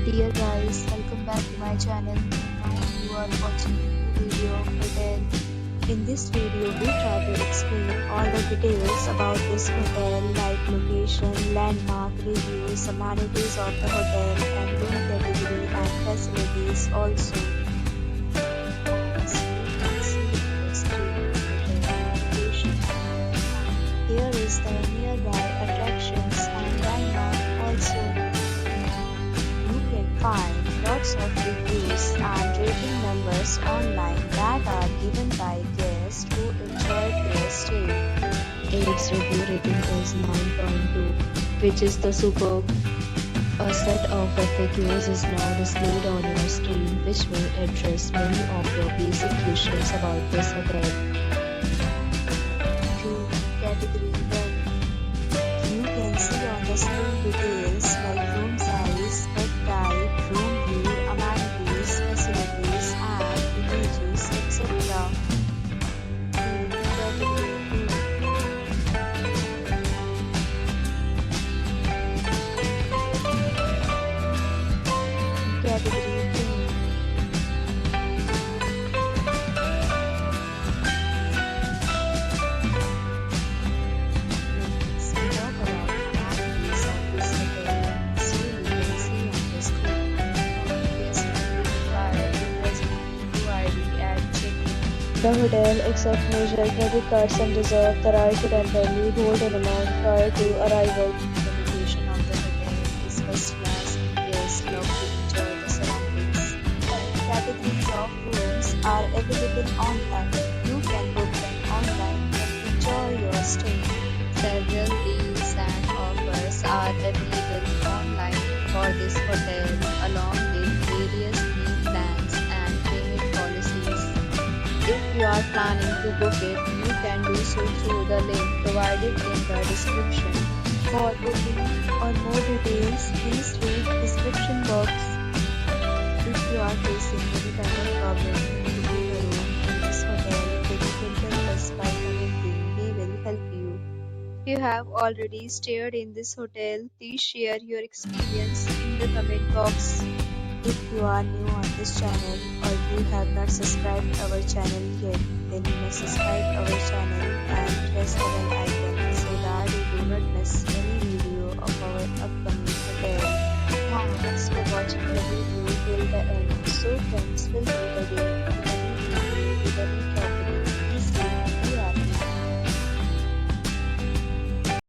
Dear guys, welcome back to my channel. Now you are watching a new video of hotel. In this video, we try to explain all the details about this hotel like location, landmark, reviews, amenities of the hotel, and room category and facilities also. Here is the nearby attractions and landmark also. You can find lots of reviews and rating numbers online that are given by guests who enjoyed their stay. Its review rating is 9.2, which is the superb. A set of FAQs is now displayed on your screen, which will address many of your basic questions about this hotel. Room category 1. You can see on the screen details like room size, bed type, room view, amenities, facilities, and images, etc. Room category 2. Category 2. Let's talk about amenities of this hotel. So you can see on the screen. Guests will be required to present ID at check-in. The hotel accepts major credit cards and reserves the right to temporarily hold an amount prior to arrival. The location of the hotel is first class and guests love to enjoy the surroundings. Categories of rooms are available online. You can book them online and enjoy your stay. Several deals and offers are available online for this hotel, along with various meal plans and payment policies. If you are planning to book it, you can do so through the link provided in the description. For booking or more details, please read description box. If you are facing any kind of problem in booking a room in this hotel, then you can tell us by commenting. We will help you. If you have already stayed in this hotel, please share your experience in the comment box. If you are new on this channel or you have not subscribed our channel yet, then you must subscribe our channel and press the bell icon so that you do not miss